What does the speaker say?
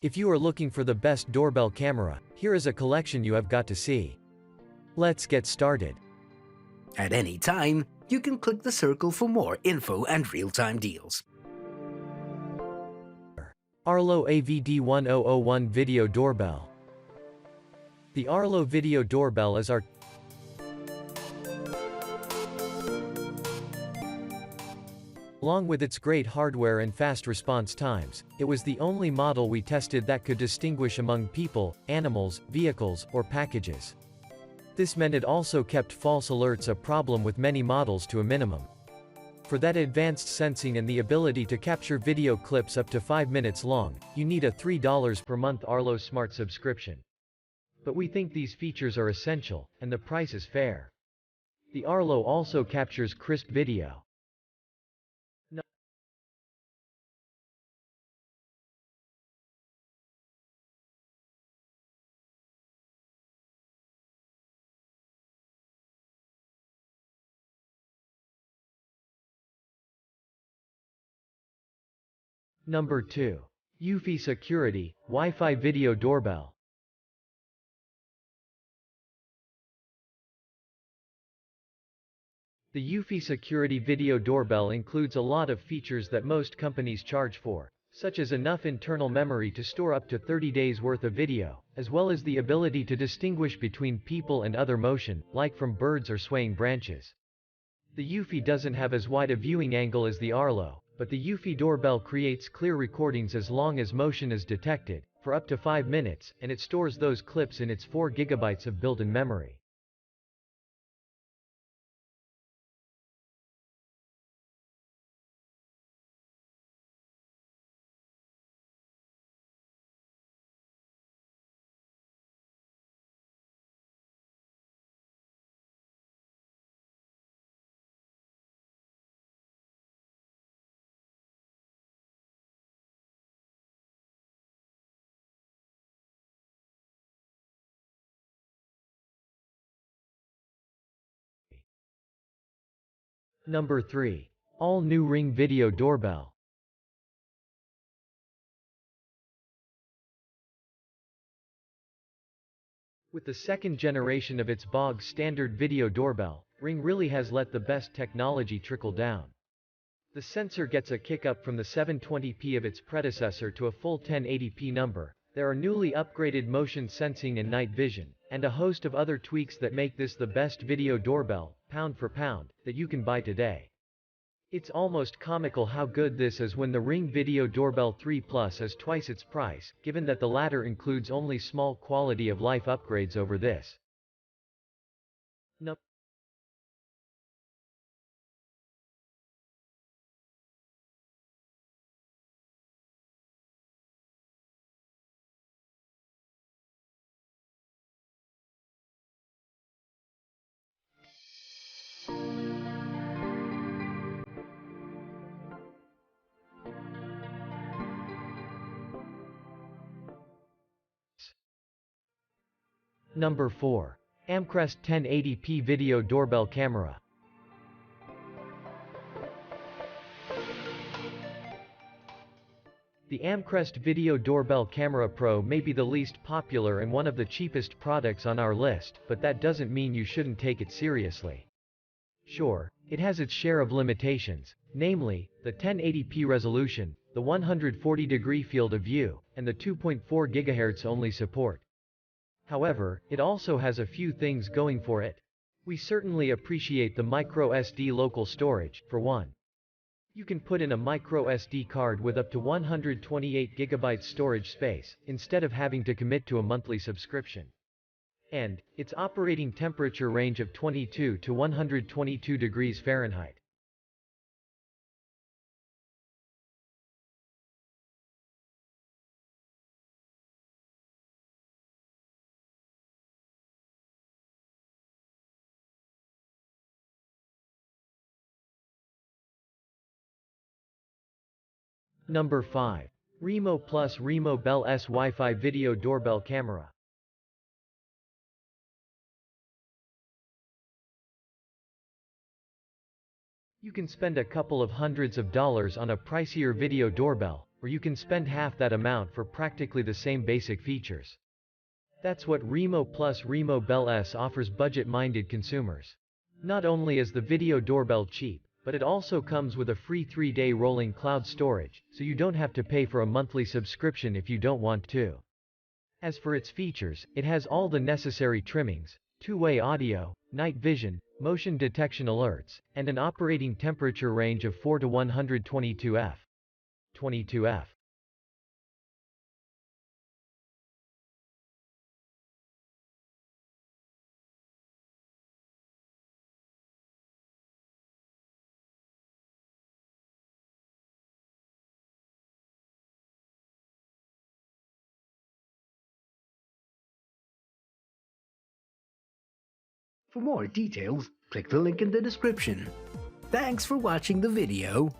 If you are looking for the best doorbell camera, here is a collection you have got to see. Let's get started. At any time, you can click the circle for more info and real-time deals. Arlo AVD1001 Video Doorbell. The Arlo Video Doorbell is our Along with its great hardware and fast response times, it was the only model we tested that could distinguish among people, animals, vehicles, or packages. This meant it also kept false alerts a problem with many models to a minimum. For that advanced sensing and the ability to capture video clips up to 5 minutes long, you need a $3 per month Arlo Smart subscription. But we think these features are essential, and the price is fair. The Arlo also captures crisp video. Number 2. eufy Security, Wi-Fi Video Doorbell. The eufy Security Video Doorbell includes a lot of features that most companies charge for, such as enough internal memory to store up to 30 days worth of video, as well as the ability to distinguish between people and other motion, like from birds or swaying branches. The eufy doesn't have as wide a viewing angle as the Arlo, but the eufy doorbell creates clear recordings as long as motion is detected, for up to 5 minutes, and it stores those clips in its 4 GB of built-in memory. Number 3. All-new Ring Video Doorbell. With the second generation of its bog standard video doorbell, Ring really has let the best technology trickle down. The sensor gets a kick up from the 720p of its predecessor to a full 1080p number. There are newly upgraded motion sensing and night vision, and a host of other tweaks that make this the best video doorbell, pound for pound, that you can buy today. It's almost comical how good this is when the Ring Video Doorbell 3 Plus is twice its price, given that the latter includes only small quality of life upgrades over this. Number 4. Amcrest 1080p Video Doorbell Camera. The Amcrest Video Doorbell Camera Pro may be the least popular and one of the cheapest products on our list, but that doesn't mean you shouldn't take it seriously. Sure, it has its share of limitations, namely, the 1080p resolution, the 140-degree field of view, and the 2.4 GHz only support. However, it also has a few things going for it. We certainly appreciate the microSD local storage, for one. You can put in a microSD card with up to 128 GB storage space, instead of having to commit to a monthly subscription. And, its operating temperature range of 22 to 122 degrees Fahrenheit. Number 5. Remo Plus RemoBell S Wi-Fi Video Doorbell Camera. You can spend a couple of hundreds of dollars on a pricier video doorbell, or you can spend half that amount for practically the same basic features. That's what Remo plus RemoBell S offers budget-minded consumers. Not only is the video doorbell cheap, but it also comes with a free 3-day rolling cloud storage, so you don't have to pay for a monthly subscription if you don't want to. As for its features, it has all the necessary trimmings, two-way audio, night vision, motion detection alerts, and an operating temperature range of 4 to 122 F. 22 F. For more details, click the link in the description. Thanks for watching the video.